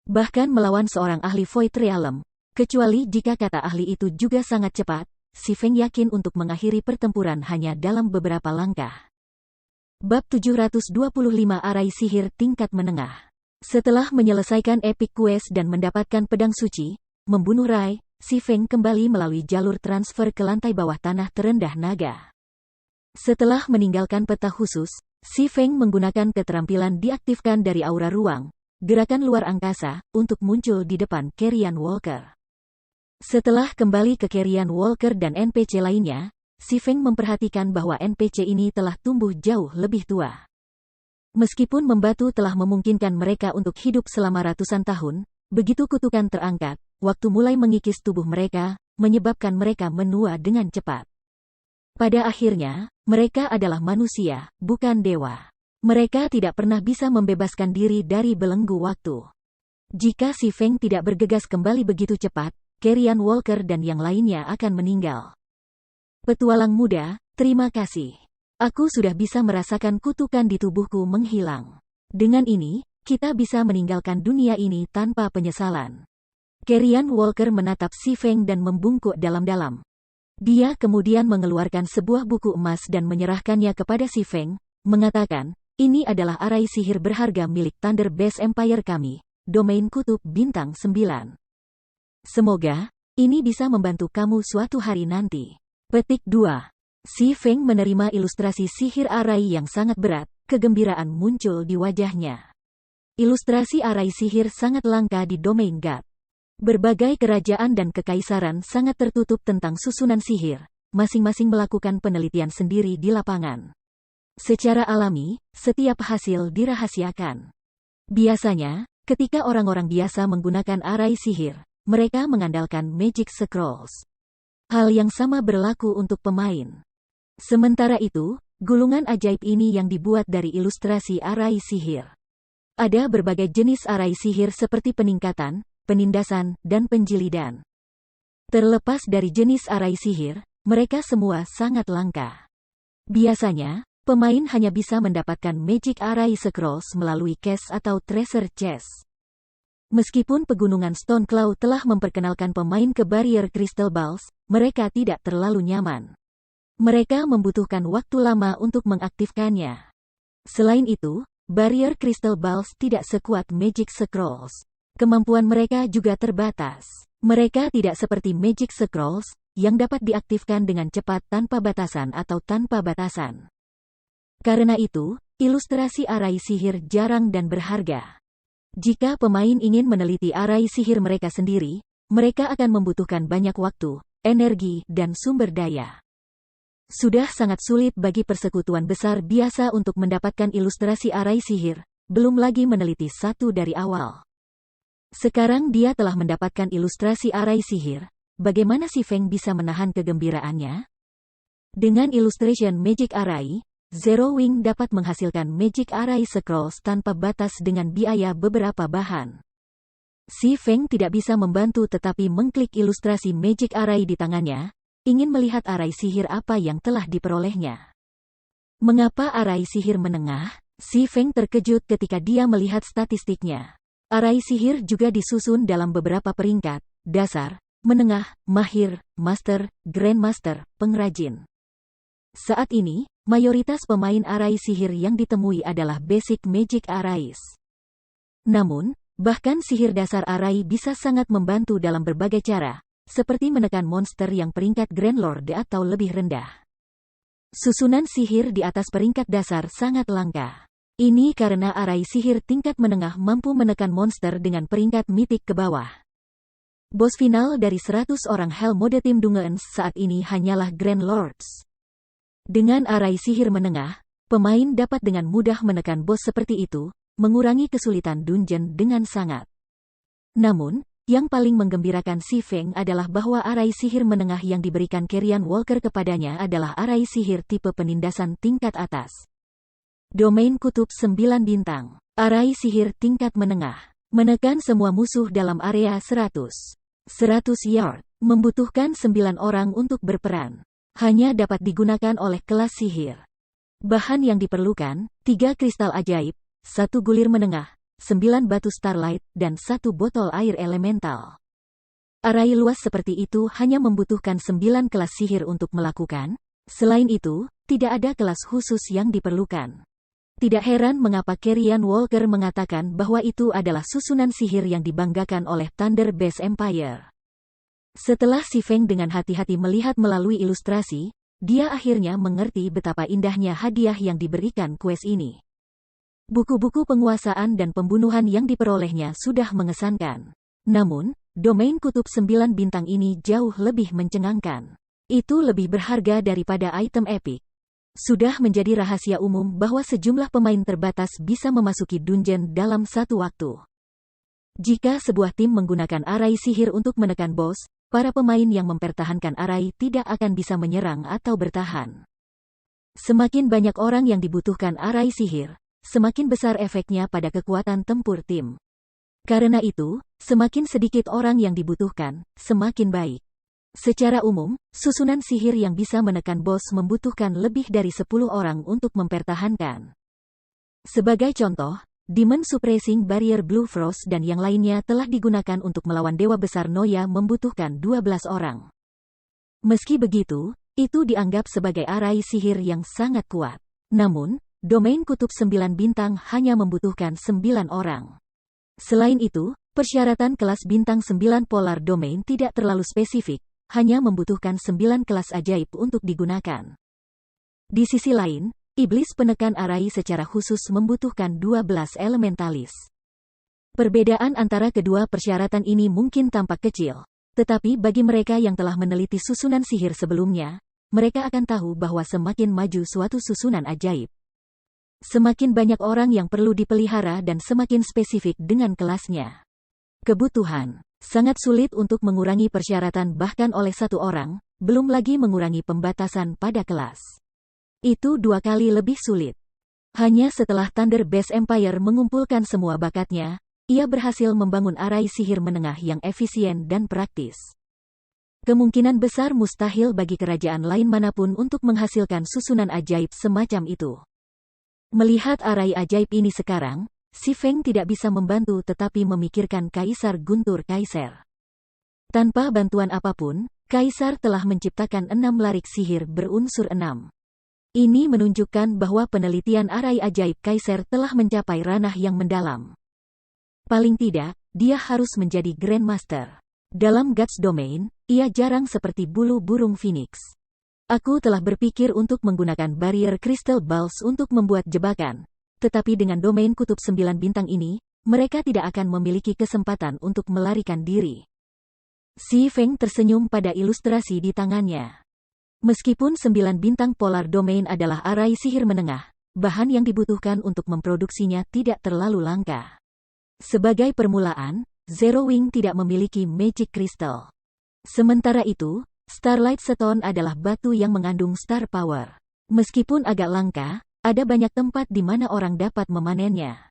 Bahkan melawan seorang ahli Void Realm, kecuali jika kata ahli itu juga sangat cepat, Si Feng yakin untuk mengakhiri pertempuran hanya dalam beberapa langkah. Bab 725 Arai Sihir Tingkat Menengah. Setelah menyelesaikan Epic Quest dan mendapatkan pedang suci, membunuh Ray, Si Feng kembali melalui jalur transfer ke lantai bawah tanah terendah naga. Setelah meninggalkan peta khusus, Si Feng menggunakan keterampilan diaktifkan dari aura ruang, gerakan luar angkasa, untuk muncul di depan Carrion Walker. Setelah kembali ke Carrion Walker dan NPC lainnya, Si Feng memperhatikan bahwa NPC ini telah tumbuh jauh lebih tua. Meskipun membatu telah memungkinkan mereka untuk hidup selama ratusan tahun, begitu kutukan terangkat, waktu mulai mengikis tubuh mereka, menyebabkan mereka menua dengan cepat. Pada akhirnya, mereka adalah manusia, bukan dewa. Mereka tidak pernah bisa membebaskan diri dari belenggu waktu. Jika Si Feng tidak bergegas kembali begitu cepat, Carrion Walker dan yang lainnya akan meninggal. Petualang muda, terima kasih. Aku sudah bisa merasakan kutukan di tubuhku menghilang. Dengan ini, kita bisa meninggalkan dunia ini tanpa penyesalan. Carrion Walker menatap Si Feng dan membungkuk dalam-dalam. Dia kemudian mengeluarkan sebuah buku emas dan menyerahkannya kepada Si Feng, mengatakan, ini adalah arai sihir berharga milik Thunder Base Empire kami, domain kutub bintang 9. Semoga Ini bisa membantu kamu suatu hari nanti. Petik 2. Si Feng menerima ilustrasi sihir arai yang sangat berat, kegembiraan muncul di wajahnya. Ilustrasi arai sihir sangat langka di domain God. Berbagai kerajaan dan kekaisaran sangat tertutup tentang susunan sihir, masing-masing melakukan penelitian sendiri di lapangan. Secara alami, setiap hasil dirahasiakan. Biasanya, ketika orang-orang biasa menggunakan arai sihir, mereka mengandalkan Magic Scrolls. Hal yang sama berlaku untuk pemain. Sementara itu, gulungan ajaib ini yang dibuat dari ilustrasi arai sihir. Ada berbagai jenis arai sihir seperti peningkatan, penindasan, dan penjilidan. Terlepas dari jenis arai sihir, mereka semua sangat langka. Biasanya, pemain hanya bisa mendapatkan Magic Arai Scrolls melalui cache atau treasure chest. Meskipun pegunungan Stone Claw telah memperkenalkan pemain ke Barrier Crystal Balls, mereka tidak terlalu nyaman. Mereka membutuhkan waktu lama untuk mengaktifkannya. Selain itu, Barrier Crystal Balls tidak sekuat Magic Scrolls. Kemampuan mereka juga terbatas. Mereka tidak seperti Magic Scrolls, yang dapat diaktifkan dengan cepat tanpa batasan atau tanpa batasan. Karena itu, ilustrasi arai sihir jarang dan berharga. Jika pemain ingin meneliti arai sihir mereka sendiri, mereka akan membutuhkan banyak waktu, energi, dan sumber daya. Sudah sangat sulit bagi persekutuan besar biasa untuk mendapatkan ilustrasi arai sihir, belum lagi meneliti satu dari awal. Sekarang dia telah mendapatkan ilustrasi arai sihir, bagaimana si Feng bisa menahan kegembiraannya? Dengan illustration Magic Arai, Zero Wing dapat menghasilkan Magic Arai Scrolls tanpa batas dengan biaya beberapa bahan. Si Feng tidak bisa membantu tetapi mengklik ilustrasi Magic Arai di tangannya, ingin melihat arai sihir apa yang telah diperolehnya. Mengapa arai sihir menengah? Si Feng terkejut ketika dia melihat statistiknya. Arai sihir juga disusun dalam beberapa peringkat, dasar, menengah, mahir, master, grandmaster, pengrajin. Saat ini, mayoritas pemain arai sihir yang ditemui adalah basic magic arais. Namun, bahkan sihir dasar arai bisa sangat membantu dalam berbagai cara, seperti menekan monster yang peringkat Grand Lord atau lebih rendah. Susunan sihir di atas peringkat dasar sangat langka. Ini karena arai sihir tingkat menengah mampu menekan monster dengan peringkat mitik ke bawah. Bos final dari 100 orang Hell Mode Tim Dungeons saat ini hanyalah Grand Lords. Dengan arai sihir menengah, pemain dapat dengan mudah menekan bos seperti itu, mengurangi kesulitan dungeon dengan sangat. Namun, yang paling menggembirakan si Feng adalah bahwa arai sihir menengah yang diberikan Carrion Walker kepadanya adalah arai sihir tipe penindasan tingkat atas. Domain kutub 9 bintang. Arai sihir tingkat menengah. Menekan semua musuh dalam area 100 yard. Membutuhkan 9 orang untuk berperan. Hanya dapat digunakan oleh kelas sihir. Bahan yang diperlukan, 3 kristal ajaib, 1 gulir menengah, 9 batu starlight, dan 1 botol air elemental. Arai luas seperti itu hanya membutuhkan 9 kelas sihir untuk melakukan. Selain itu, tidak ada kelas khusus yang diperlukan. Tidak heran mengapa Carrion Walker mengatakan bahwa itu adalah susunan sihir yang dibanggakan oleh Thunder Base Empire. Setelah si Feng dengan hati-hati melihat melalui ilustrasi, dia akhirnya mengerti betapa indahnya hadiah yang diberikan quest ini. Buku-buku penguasaan dan pembunuhan yang diperolehnya sudah mengesankan. Namun, domain kutub 9 bintang ini jauh lebih mencengangkan. Itu lebih berharga daripada item epic. Sudah menjadi rahasia umum bahwa sejumlah pemain terbatas bisa memasuki dungeon dalam satu waktu. Jika sebuah tim menggunakan arai sihir untuk menekan bos, para pemain yang mempertahankan arai tidak akan bisa menyerang atau bertahan. Semakin banyak orang yang dibutuhkan arai sihir, semakin besar efeknya pada kekuatan tempur tim. Karena itu, semakin sedikit orang yang dibutuhkan, semakin baik. Secara umum, susunan sihir yang bisa menekan bos membutuhkan lebih dari 10 orang untuk mempertahankan. Sebagai contoh, Demon Suppressing Barrier Blue Frost dan yang lainnya telah digunakan untuk melawan Dewa Besar Noya membutuhkan 12 orang. Meski begitu, itu dianggap sebagai arai sihir yang sangat kuat. Namun, domain kutub 9 bintang hanya membutuhkan 9 orang. Selain itu, Persyaratan kelas bintang 9 Polar Domain tidak terlalu spesifik, hanya membutuhkan 9 kelas ajaib untuk digunakan. Di sisi lain, iblis penekan arai secara khusus membutuhkan 12 elementalis. Perbedaan antara kedua persyaratan ini mungkin tampak kecil, tetapi bagi mereka yang telah meneliti susunan sihir sebelumnya, mereka akan tahu bahwa semakin maju suatu susunan ajaib, semakin banyak orang yang perlu dipelihara dan semakin spesifik dengan kelasnya. Kebutuhan sangat sulit untuk mengurangi persyaratan bahkan oleh satu orang, belum lagi mengurangi pembatasan pada kelas. Itu 2 kali lebih sulit. Hanya setelah Thunder Base Empire mengumpulkan semua bakatnya, ia berhasil membangun arai sihir menengah yang efisien dan praktis. Kemungkinan besar mustahil bagi kerajaan lain manapun untuk menghasilkan susunan ajaib semacam itu. Melihat arai ajaib ini sekarang, Si Feng tidak bisa membantu tetapi memikirkan Kaisar Guntur Kaiser. Tanpa bantuan apapun, Kaisar telah menciptakan 6 larik sihir berunsur 6. Ini menunjukkan bahwa penelitian arai ajaib Kaiser telah mencapai ranah yang mendalam. Paling tidak, dia harus menjadi Grandmaster. Dalam Guts Domain, ia jarang seperti bulu burung Phoenix. Aku telah berpikir untuk menggunakan Barrier Crystal Balls untuk membuat jebakan, tetapi dengan domain kutub 9 bintang ini, mereka tidak akan memiliki kesempatan untuk melarikan diri. Si Feng tersenyum pada ilustrasi di tangannya. Meskipun 9 bintang Polar Domain adalah arai sihir menengah, bahan yang dibutuhkan untuk memproduksinya tidak terlalu langka. Sebagai permulaan, Zero Wing tidak memiliki Magic Crystal. Sementara itu, Starlight Stone adalah batu yang mengandung Star Power. Meskipun agak langka, ada banyak tempat di mana orang dapat memanennya.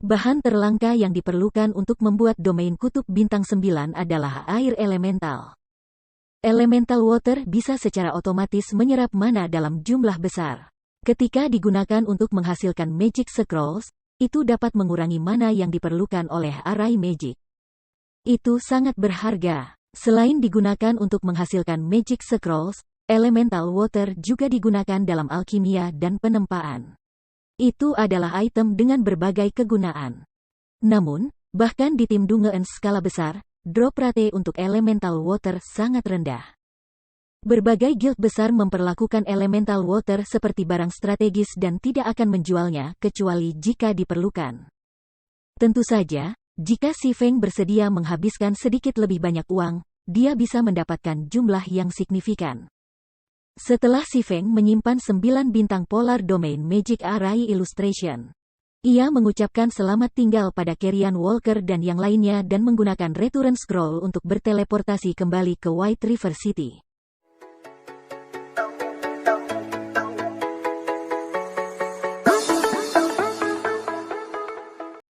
Bahan terlangka yang diperlukan untuk membuat domain kutub bintang 9 adalah air elemental. Elemental water bisa secara otomatis menyerap mana dalam jumlah besar. Ketika digunakan untuk menghasilkan Magic Scrolls, itu dapat mengurangi mana yang diperlukan oleh arai magic. Itu sangat berharga. Selain digunakan untuk menghasilkan Magic Scrolls, elemental water juga digunakan dalam alkimia dan penempaan. Itu adalah item dengan berbagai kegunaan. Namun, bahkan di tim Dungeon skala besar, drop rate untuk elemental water sangat rendah. Berbagai guild besar memperlakukan elemental water seperti barang strategis dan tidak akan menjualnya kecuali jika diperlukan. Tentu saja, jika Si Feng bersedia menghabiskan sedikit lebih banyak uang, dia bisa mendapatkan jumlah yang signifikan. Setelah Si Feng menyimpan 9 bintang Polar Domain Magic Array Illustration, ia mengucapkan selamat tinggal pada Carrion Walker dan yang lainnya dan menggunakan Return Scroll untuk berteleportasi kembali ke White River City.